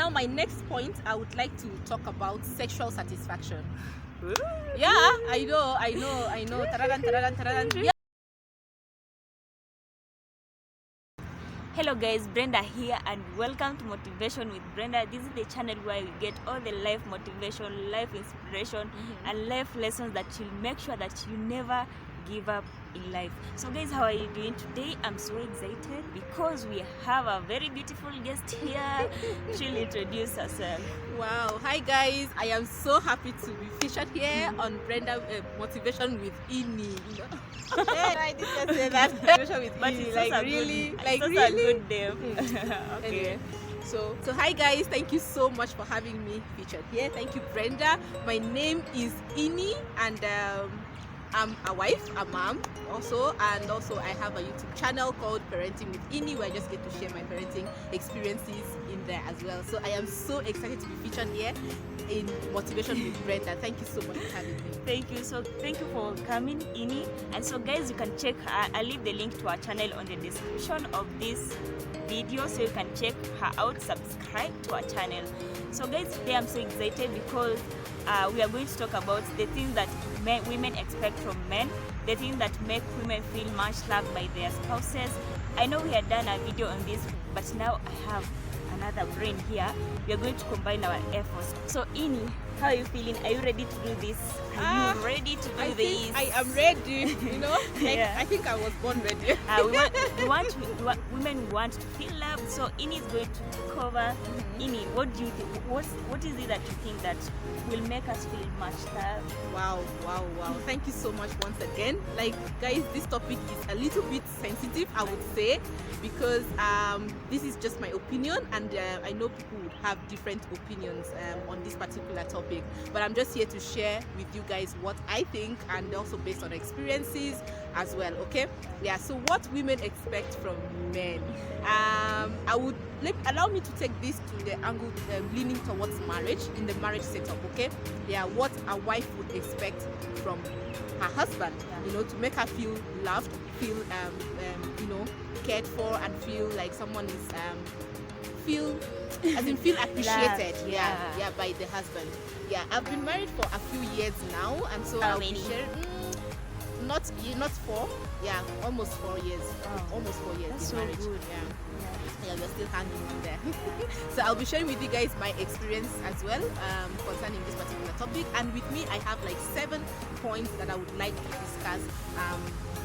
now my next point, I would like to talk about sexual satisfaction. Ooh. Yeah, I know. Tararan, tararan, tararan. Yeah. Hello guys, Brenda here and welcome to Motivation with Brenda. This is the channel where you get all the life motivation, life inspiration, and life lessons that will make sure that you never give up in life. So guys, how are you doing today? I'm so excited because we have a very beautiful guest here. She'll introduce herself. Wow. Hi guys, I am so happy to be featured here on Brenda Motivation with Ini. I didn't say that. Motivation with But Ini. it's Like also really, good, like it's really. also a good name. Okay. Anyway, so hi guys, thank you so much for having me featured here. Thank you, Brenda. My name is Ini and I'm a wife, a mom also, and also I have a YouTube channel called Parenting with Ini where I just get to share my parenting experiences in there as well. So I am so excited to be featured here in Motivation with Brenda. Thank you so much for having me. Thank you. So thank you for coming, Ini. And so guys, you can check her. I'll leave the link to our channel on the description of this video so you can check her out, subscribe to our channel. So guys, today I'm so excited because we are going to talk about the things that women expect from men, the things that make women feel much loved by their spouses. I know we had done a video on this, but now I have another brain here. We are going to combine our efforts. So Ini, how are you feeling? Are you ready to do this? Are you ready to do this? I am ready, you know. Like, Yeah. I think I was born ready. Women want to feel loved. So Ini is going to cover. Ini, what do you think? What is it that you think that will make us feel much loved? Wow. Thank you so much once again. Like guys, this topic is a little bit sensitive, I would say, because this is just my opinion and I know people would have different opinions on this particular topic, but I'm just here to share with you guys what I think and also based on experiences as well. Okay, yeah. So what women expect from men, allow me to take this to the angle leaning towards marriage, in the marriage setup. Okay, yeah, what a wife would expect from her husband, you know, to make her feel loved, feel you know, cared for, and feel like someone is feel appreciated. Yeah, by the husband. Yeah, I've been married for a few years now, and so How I'll be many? sharing. Not 4. Yeah, almost 4 years. Almost 4 years That's in so marriage. good. Yeah, we're still hanging in there. So I'll be sharing with you guys my experience as well concerning this particular topic. And with me, I have like 7 points that I would like to discuss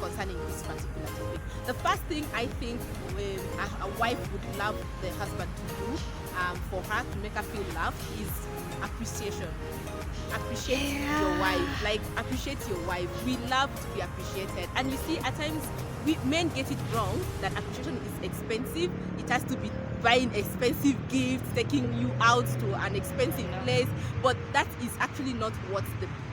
concerning this particular topic. The first thing I think a wife would love the husband to do for her to make her feel loved is appreciation. Appreciate your wife. Like, appreciate your wife. We love to be appreciated. And you see, at times men get it wrong that appreciation is expensive. It has to be buying expensive gifts, taking you out to an expensive place, but that is actually not what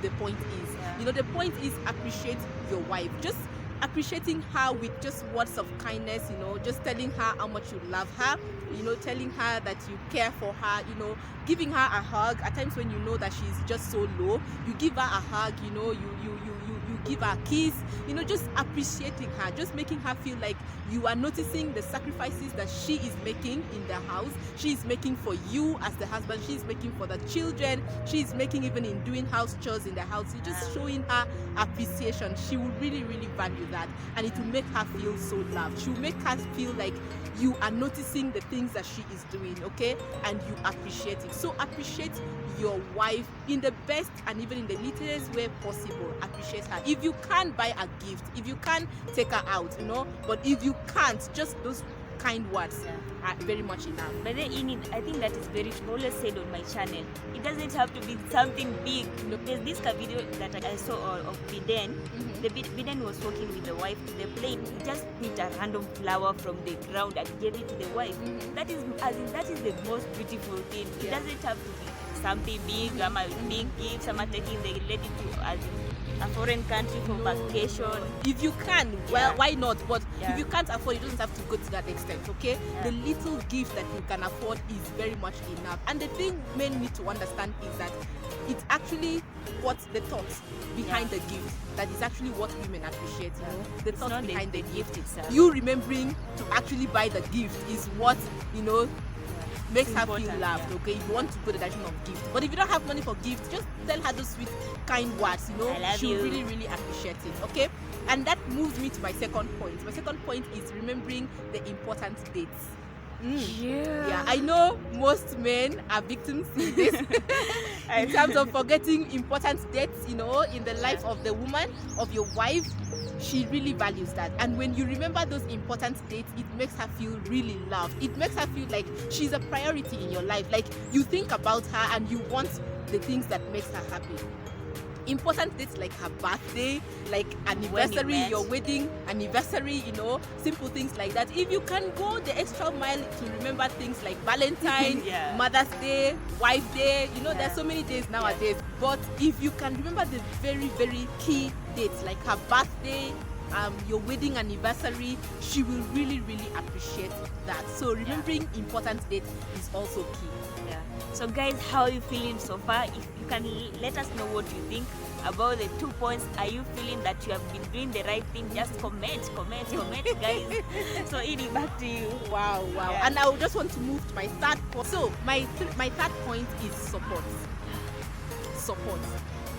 the point is. You know, the point is appreciate your wife. Just appreciating her with just words of kindness, you know, just telling her how much you love her, you know, telling her that you care for her, you know, giving her a hug. At times when you know that she's just so low, you give her a hug, you know, you give her a kiss, you know, just appreciating her, just making her feel like you are noticing the sacrifices that she is making in the house. She is making for you as the husband, she is making for the children, she is making even in doing house chores in the house. You're just showing her appreciation. She will really value that, and it will make her feel so loved. She will make her feel like you are noticing the things that she is doing, okay, and you appreciate it. So appreciate your wife in the best and even in the littlest way possible. Appreciate her. If you can't buy a gift, if you can't take her out, you know, but if you can't, just those kind words are very much enough. But then I think that is very always said on my channel. It doesn't have to be something big. There's this video that I saw of Biden. The Biden was walking with the wife to the plane. He just picked a random flower from the ground and gave it to the wife. That is the most beautiful thing. It doesn't have to be something big. Big gifts. Taking the lady to a foreign country for vacation. If you can, well, why not? But if you can't afford, you don't have to go to that extent, okay? The little gift that you can afford is very much enough. And the thing men need to understand is that it's actually what the thoughts behind the gift that is actually what women appreciate, you know, the thoughts behind the gift itself. You remembering to actually buy the gift is what, you know, makes It's her feel important, loved. yeah. Okay, if you want to go the direction of gift, but if you don't have money for gifts, just tell her those sweet, kind words. I love she'll you. really, really appreciate it. Okay, and that moves me to my second point. My second point is remembering the important dates. Yeah, I know most men are victims in this in terms of forgetting important dates, in the life of the woman, of your wife. She really values that, and when you remember those important dates, it makes her feel really loved. It makes her feel like she's a priority in your life, like you think about her and you want the things that makes her happy. Important dates like her birthday, like anniversary, your wedding anniversary, simple things like that. If you can go the extra mile to remember things like Valentine, Yeah. Mother's Day, Wife Day, there's so many days nowadays. But if you can remember the very, very key dates like her birthday, your wedding anniversary, she will really, really appreciate that. So remembering important dates is also key. Yeah. So guys, how are you feeling so far? If you can let us know what you think about the 2 points. Are you feeling that you have been doing the right thing? Just comment guys. So Edie, back to you. Wow. Yeah. And I just want to move to my third point. So my third point is support.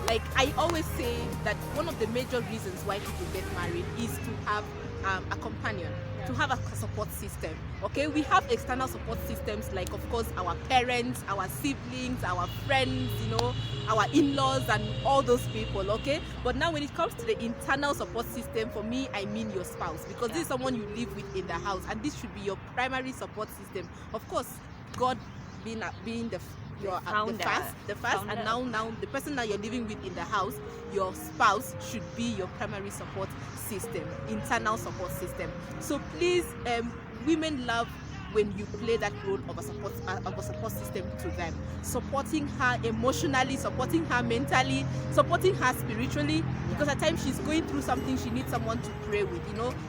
Like I always say that one of the major reasons why people get married is to have a companion, to have a support system. Okay, we have external support systems like, of course, our parents, our siblings, our friends, our in-laws, and all those people. Okay, but now when it comes to the internal support system, for me, I mean your spouse, because this is someone you live with in the house, and this should be your primary support system. Of course, God being the first, and now the person that you're living with in the house, your spouse, should be your primary support system, internal support system. So please, women love when you play that role of a support system to them, supporting her emotionally, supporting her mentally, supporting her spiritually, because at times she's going through something, she needs someone to pray with,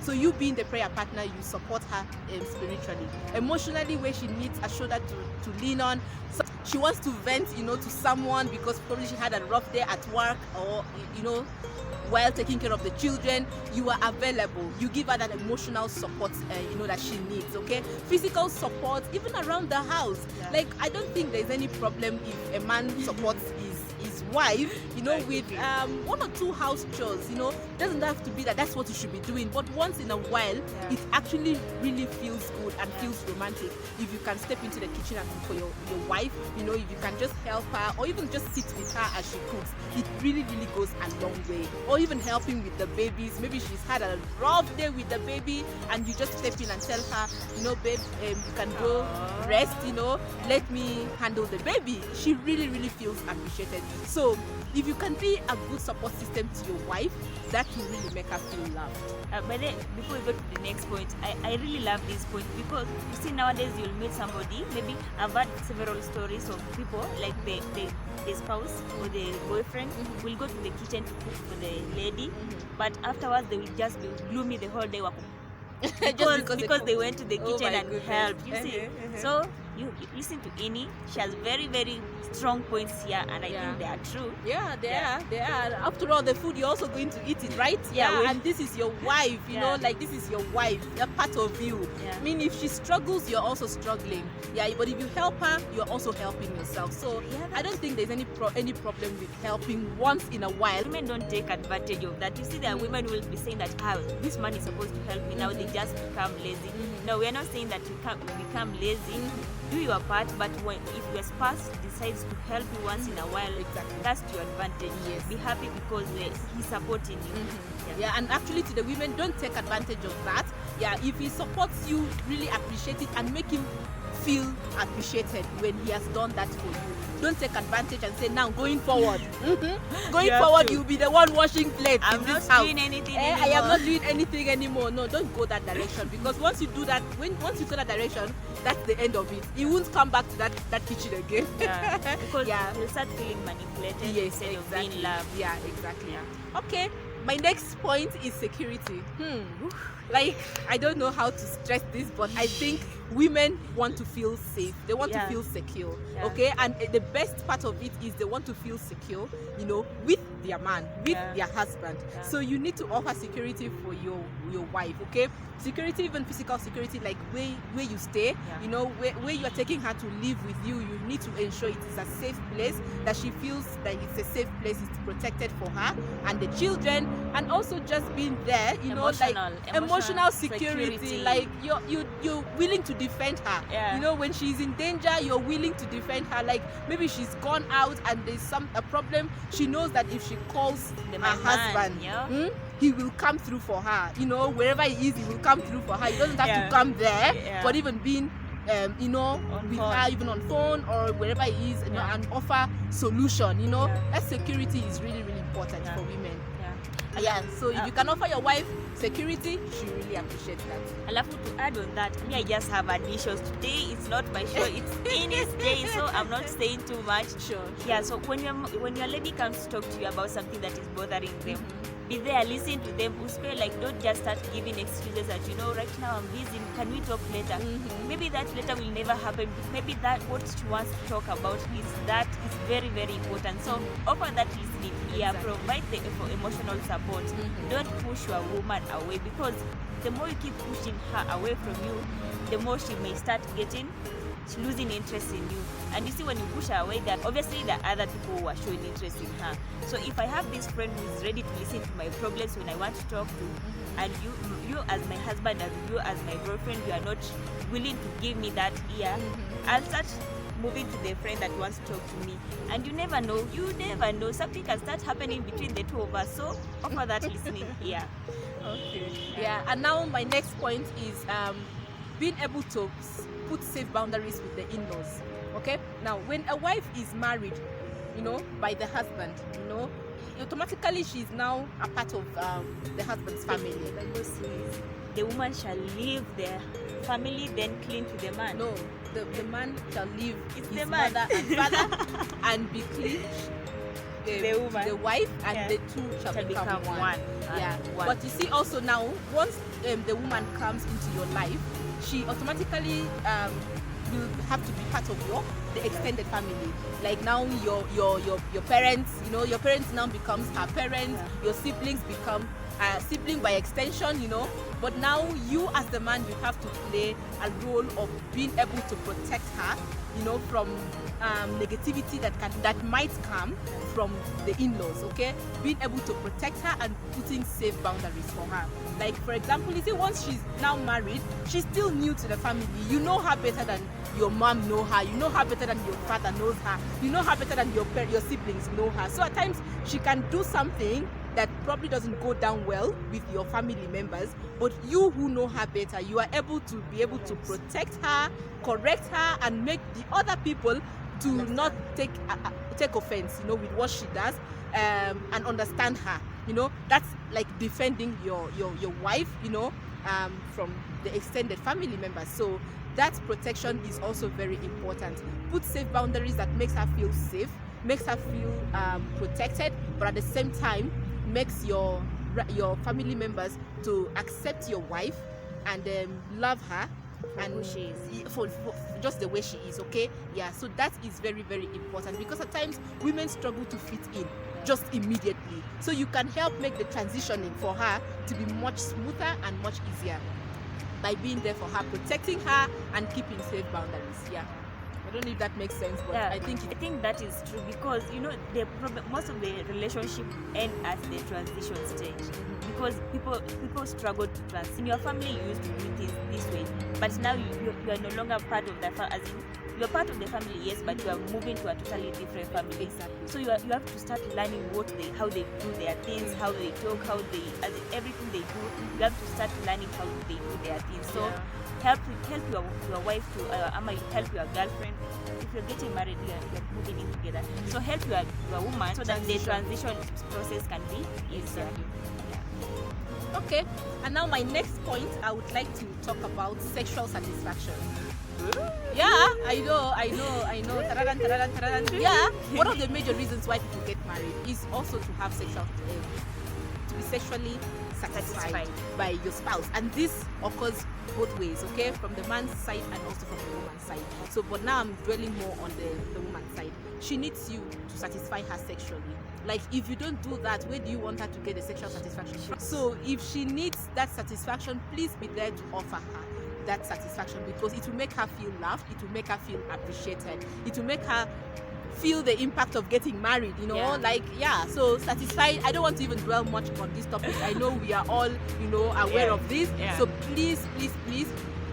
so you being the prayer partner, you support her spiritually, emotionally, where she needs a shoulder to lean on. So she wants to vent, to someone because probably she had a rough day at work, or while taking care of the children, you are available. You give her that emotional support, that she needs. Okay, physical support, even around the house. Yeah. Like I don't think there's any problem if a man supports his wife, with 1 or 2 house chores. Doesn't have to be that's what you should be doing, but once in a while, it actually really feels good and feels romantic if you can step into the kitchen and cook for your wife. If you can just help her, or even just sit with her as she cooks, it really, really goes a long way. Or even helping with the babies. Maybe she's had a rough day with the baby, and you just step in and tell her, babe, you can go rest. Let me handle the baby. She really, really feels appreciated. So if you can be a good support system to your wife, that will really make her feel loved. But then, before we go to the next point, I really love this point, because you see, nowadays you'll meet somebody. Maybe I've heard several stories of people like the spouse or the boyfriend will go to the kitchen to cook for the lady, but afterwards they will just be gloomy the whole day because they went to the kitchen and helped. You see, so you listen to Ini. She has very, very strong points here, and I think they are true. Yeah, they are. After all, the food, you're also going to eat it, right? And this is your wife, like this is your wife, a part of you. I mean, if she struggles, you're also struggling. But if you help her, you're also helping yourself. So I don't think there's any problem with helping once in a while. Women don't take advantage of that. You see, there are women who will be saying that, this man is supposed to help me. Now they just become lazy. No, we are not saying that you can't become lazy. Do your part, but if your spouse decides to help you once in a while, that's to your advantage. Yes. Be happy because he's supporting you. And actually, to the women, don't take advantage of that. If he supports you, really appreciate it and make him feel appreciated when he has done that for you. Don't take advantage and say, now going forward, you'll be the one washing plates. I'm not doing anything anymore. I am not doing anything anymore. No, don't go that direction, because once you do that, once you go that direction, that's the end of it. You won't come back to that kitchen again. Because you'll start feeling manipulated instead of being loved. Okay, my next point is security. like, I don't know how to stress this, but I think women want to feel safe. They want to feel secure. Okay, and the best part of it is they want to feel secure, you know, with their man, with their husband. So you need to offer security for your wife. Okay, security, even physical security, like where you stay, you know, where you are taking her to live with you. You need to ensure it is a safe place, that she feels that it's a safe place, it's protected for her and the children, and also just being there, you know, like emotional security. Like you're willing to defend her. You know, when she's in danger, you're willing to defend her. Like maybe she's gone out and there's a problem, she knows that if she calls her husband, he will come through for her. You know, wherever he is, he will come through for her. He doesn't have to come there, but even being you know, with her, even on phone or wherever he is, you know, and offer solution. You know, that security is really, really important for women. So if you can offer your wife security, she really appreciates that. Alafu to add on that, me, I just have additions. Today it's not my show, it's Ini's day, so I'm not saying too much. Yeah, so when your lady comes to talk to you about something that is bothering them, be there, listen to them. Uspe, like, don't just start giving excuses that, you know, right now I'm busy, can we talk later? Maybe that later will never happen. Maybe that what she wants to talk about is very, very important. So offer that listening ear, provide the emotional support. Don't push your woman away, because the more you keep pushing her away from you, the more she may start losing interest in you. And you see, when you push her away, that obviously there are other people who are showing interest in her. So if I have this friend who is ready to listen to my problems when I want to talk to, and you as my husband and you as my girlfriend, you are not willing to give me that ear, I'll start moving to the friend that wants to talk to me. And you never know, something can start happening between the two of us. So offer that listening ear. And now my next point is being able to put safe boundaries with the in-laws. Okay, now when a wife is married, you know, by the husband, you know, automatically she's now a part of the husband's family. The Bible says the woman shall leave their family, then cling to the man. No, the man shall leave his mother and father and be clean the wife, and the two shall become one. But you see, also now, once the woman comes into your life, she automatically will have to be part of the extended family. Like now your parents, you know, your parents now becomes her parents, your siblings become sibling by extension, you know. But now you as the man, you have to play a role of being able to protect her, you know, from negativity that might come from the in-laws. Okay, being able to protect her and putting safe boundaries for her. Like for example, you see, once she's now married, she's still new to the family. You know her better than your mom know her. You know her better than your father knows her. You know her better than your siblings know her. So at times she can do something that probably doesn't go down well with your family members, but you who know her better, you are able to protect her, correct her, and make the other people to not take offense, you know, with what she does, and understand her. You know, that's like defending your wife, you know, from the extended family members. So that protection is also very important. Put safe boundaries that makes her feel safe, makes her feel protected, but at the same time makes your family members to accept your wife and love her and who she is, for just the way she is. Okay, so that is very, very important, because at times women struggle to fit in just immediately. So you can help make the transitioning for her to be much smoother and much easier by being there for her, protecting her and keeping safe boundaries. I don't know if that makes sense, but I think that is true, because you know most of the relationship end at the transition stage, because people struggle to transition. In your family, you used to do things this way, but now you are no longer part of the family. You're part of the family, yes, but you are moving to a totally different family. Exactly. So you have to start learning how they do their things, how they talk, everything they do. You have to start learning how they do their things. So help your wife to help your girlfriend. If you're getting married, you're moving in together. So help your woman so that the transition process can be easier. Okay, and now my next point, I would like to talk about sexual satisfaction. I know. Tararan. One of the major reasons why people get married is also to have sexual to be sexually satisfied by your spouse, and this occurs both ways, okay, from the man's side and also from the woman's side. So but now I'm dwelling more on the woman's side. She needs you to satisfy her sexually. Like, if you don't do that, where do you want her to get the sexual satisfaction from? So if she needs that satisfaction, please be there to offer her that satisfaction, because it will make her feel loved, it will make her feel appreciated, it will make her feel the impact of getting married, you know. So satisfied. I don't want to even dwell much on this topic. I know we are all, you know, aware of this. So please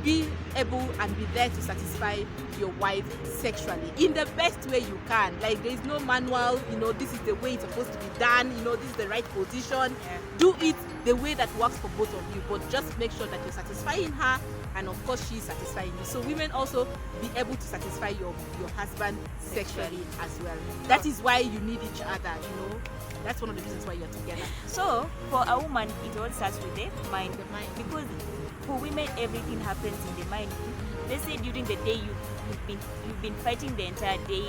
be able and be there to satisfy your wife sexually in the best way you can. Like, there is no manual, you know, this is the way it's supposed to be done, you know, this is the right position. Do it the way that works for both of you, but just make sure that you're satisfying her, and of course she's satisfying you. So women also be able to satisfy your husband sexually as well. That is why you need each other, you know. That's one of the reasons why you're together. So for a woman, it all starts with the mind. Because for women, everything happens in the mind. Let's say during the day you've been fighting the entire day,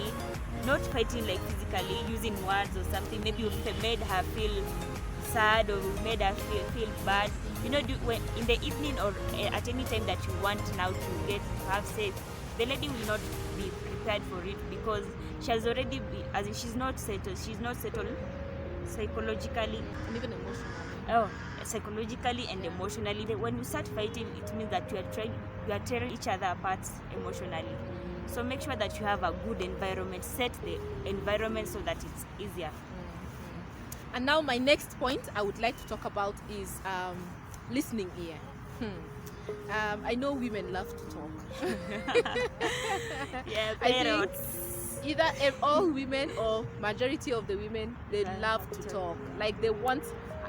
not fighting like physically, using words or something. Maybe you've made her feel sad, or you made her feel bad. You know, when in the evening or at any time that you want now to have sex, the lady will not be prepared for it, because she has already as in she's not settled psychologically And even emotionally. Psychologically and emotionally. When you start fighting, it means that you are tearing each other apart emotionally. So make sure that you have a good environment. Set the environment so that it's easier. And now my next point I would like to talk about is listening ear. I know women love to talk. Either all women or majority of the women, they love to talk. Like, they want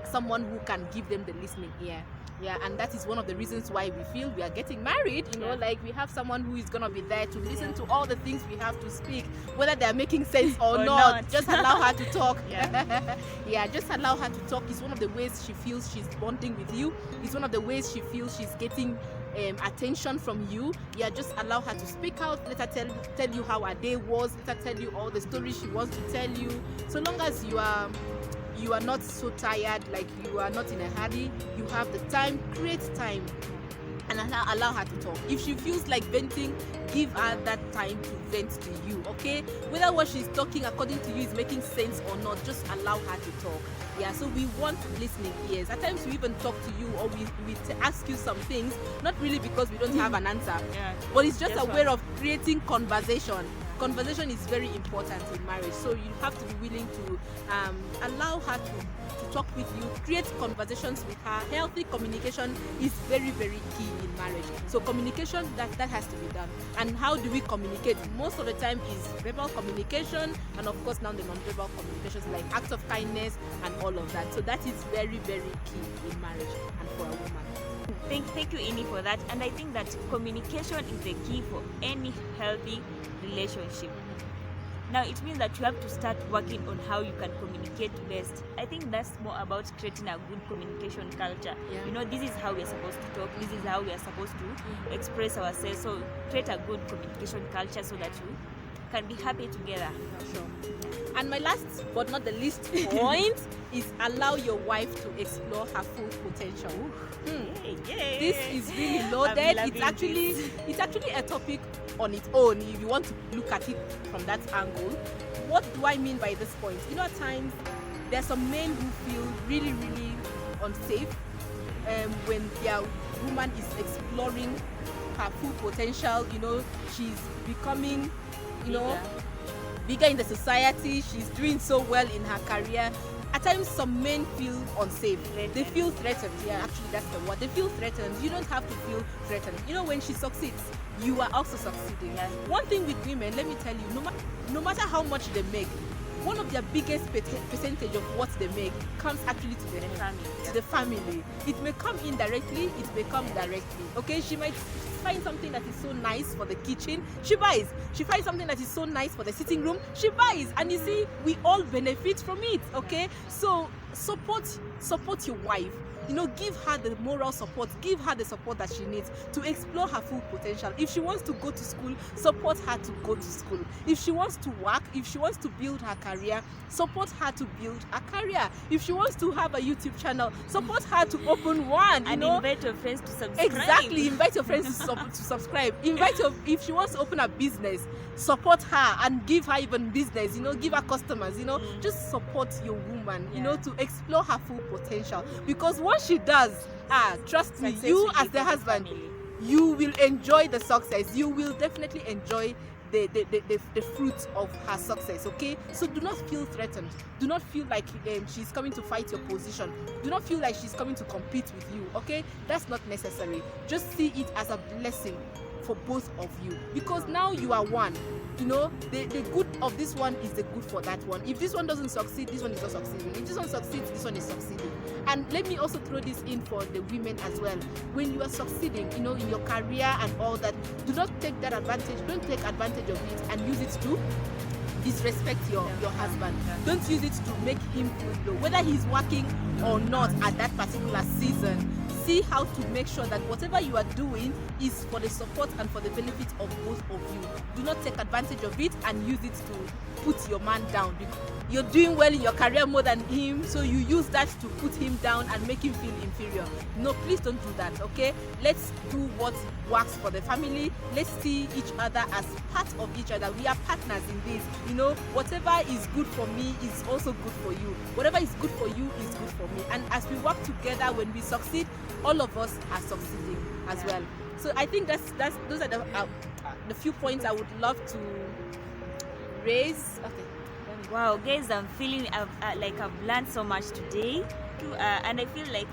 someone who can give them the listening ear. And that is one of the reasons why we feel we are getting married, you know. Like, we have someone who is gonna be there to listen to all the things we have to speak, whether they are making sense or not. Just allow her to talk. Just allow her to talk. It's one of the ways she feels she's bonding with you. It's one of the ways she feels she's getting attention from you. Just allow her to speak out. Let her tell you how her day was. Let her tell you all the stories she wants to tell you. So long as you are not so tired, like you are not in a hurry, you have the time, create time and allow her to talk. If she feels like venting, give her that time to vent to you, okay? Whether what she's talking according to you is making sense or not, just allow her to talk. So we want listening ears. At times we even talk to you, or we ask you some things, not really because we don't have an answer, but it's just a way of creating conversation. Conversation is very important in marriage, so you have to be willing to allow her to talk with you, create conversations with her. Healthy communication is very, very key in marriage. So communication, that has to be done. And how do we communicate? Most of the time is verbal communication, and of course now the non-verbal communications like acts of kindness and all of that. So that is very, very key in marriage and for a woman. Thank you, Ini, for that. And I think that communication is the key for any healthy relationship. Now, it means that you have to start working on how you can communicate best. I think that's more about creating a good communication culture. You know, this is how we're supposed to talk. This is how we are supposed to express ourselves. So create a good communication culture so that you can be happy together. And my last but not the least point is allow your wife to explore her full potential. This is really loaded. It's actually a topic on its own if you want to look at it from that angle. What do I mean by this point? You know, at times there are some men who feel really, really unsafe when their woman is exploring her full potential. You know, she's becoming, you know, bigger in the society. She's doing so well in her career. At times, some men feel unsafe. They feel threatened. Actually, that's the word. They feel threatened. You don't have to feel threatened. You know, when she succeeds, you are also succeeding. One thing with women, let me tell you, no matter how much they make, one of their biggest percentage of what they make comes actually to the family. To the family. It may come indirectly, it may come directly. Okay, she might find something that is so nice for the kitchen, she buys. She finds something that is so nice for the sitting room, she buys. And you see, we all benefit from it. Okay, so support your wife. You know, give her the moral support, give her the support that she needs to explore her full potential. If she wants to go to school, support her to go to school. If she wants to work, if she wants to build her career, support her to build her career. If she wants to have a YouTube channel, support her to open one. And invite your friends to subscribe. Exactly, invite your friends to subscribe. If she wants to open a business, support her and give her even business, you know, give her customers, you know, just support your woman, you know, to explore her full potential. Because once she does, trust me, you as the husband, you will enjoy the success. You will definitely enjoy the fruits of her success. Okay, so do not feel threatened. Do not feel like she's coming to fight your position. Do not feel like she's coming to compete with you. Okay, that's not necessary. Just see it as a blessing for both of you, because now you are one. You know, the good of this one is the good for that one. If this one doesn't succeed, this one is not succeeding. If this one succeeds, this one is succeeding. And let me also throw this in for the women as well. When you are succeeding, you know, in your career and all that, do not take that advantage. Don't take advantage of it and use it to disrespect your husband. Don't use it to make him feel low, whether he's working or not at that particular season. See how to make sure that whatever you are doing is for the support and for the benefit of both of you. Do not take advantage of it and use it to put your man down. You're doing well in your career more than him, so you use that to put him down and make him feel inferior. No, please don't do that, okay? Let's do what works for the family. Let's see each other as part of each other. We are partners in this. You know, whatever is good for me is also good for you. Whatever is good for you is good for me. And as we work together, when we succeed, all of us are succeeding as well. So I think those are the few points I would love to raise. Okay. Wow, guys, I'm feeling like I've learned so much today, and I feel like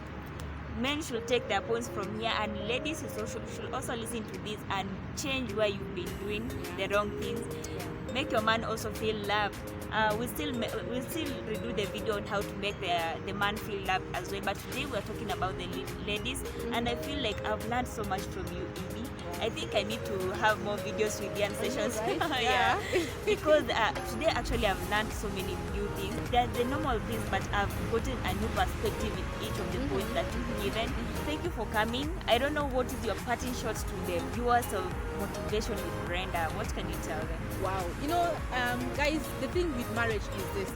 men should take their points from here, and ladies should also listen to this and change where you've been doing the wrong things. Make your man also feel loved. We'll still redo the video on how to make the man feel loved as well. But today we're talking about the ladies, and I feel like I've learned so much from you, Evie. I think I need to have more videos with you and sessions. Right? Yeah. Because today actually I've learned so many new things. They're the normal things, but I've gotten a new perspective in each of the points that you've given. Thank you for coming. I don't know what is your parting shots to the viewers of Motivation with Brenda. What can you tell them? Wow. You know, guys, the thing with marriage is this.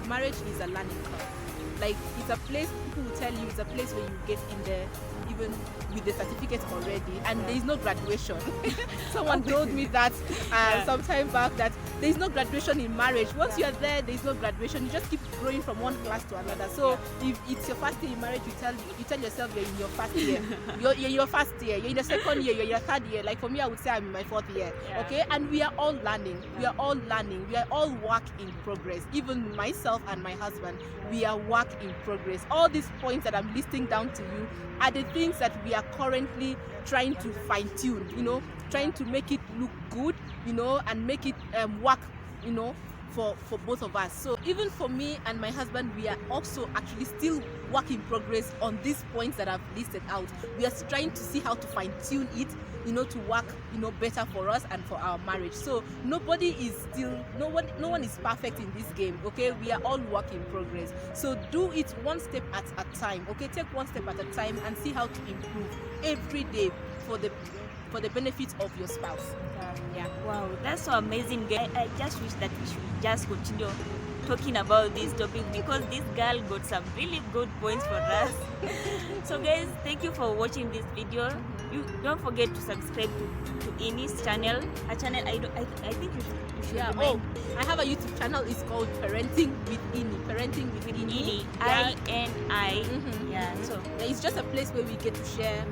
Marriage is a learning curve. Like, it's a place, people will tell you, it's a place where you get in there even with the certificate already, and there is no graduation. Someone told me that some time back, that there is no graduation in marriage. Once you are there is no graduation. You just keep growing from one class to another. So if it's your first year in marriage, you tell yourself you're in your first year. You're in your first year. You're in the second year. You're in your third year. Like for me, I would say I'm in my fourth year. Okay, and we are all learning. We are all learning. We are all work in progress. Even myself and my husband, we are work in progress. All these points that I'm listing down to you are the things that we are currently trying to fine-tune, you know, trying to make it look good, you know, and make it work, you know, for both of us. So even for me and my husband, we are also actually still work in progress on these points that I've listed out. We are trying to see how to fine-tune it, you know, to work, you know, better for us and for our marriage. So no one is perfect in this game, okay? We are all work in progress. So do it one step at a time, okay? Take one step at a time and see how to improve every day for the benefit of your spouse. Yeah. Wow, that's so amazing. I just wish that we should just continue talking about this topic, because this girl got some really good points for us. So guys, thank you for watching this video. You don't forget to subscribe to Ini's channel. Her channel, I think you should yeah. Oh, I have a YouTube channel. It's called Parenting with Ini. Parenting with Ini. INI. Yeah. So it's just a place where we get to share.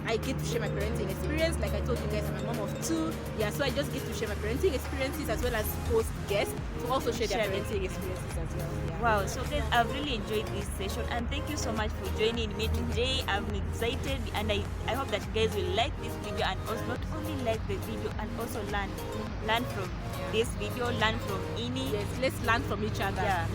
I get to share my parenting experience. Like I told you guys, I'm a mom of 2. Yeah, so I just get to share my parenting experiences as well as host guests to also share their parenting experiences as well. Yeah. Wow, so guys, I've really enjoyed this session, and thank you so much for joining me today. I'm excited, and I hope that you guys will like this video, and also not only like the video and also learn from this video, learn from Ini. Yes, let's learn from each other. Yeah.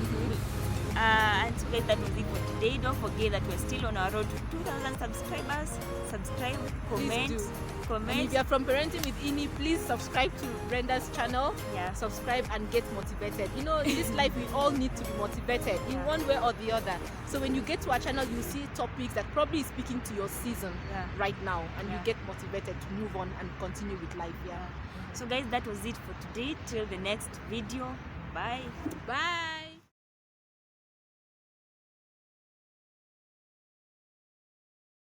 And so guys, that was it for today. Don't forget that we're still on our road to 2,000 subscribers. Subscribe, comment, comment. And if you're from Parenting with Ini, please subscribe to Brenda's channel. Yeah. Subscribe and get motivated. You know, in this life, we all need to be motivated in one way or the other. So when you get to our channel, you see topics that probably is speaking to your season right now, and you get motivated to move on and continue with life. So guys, that was it for today. Till the next video. Bye. Bye.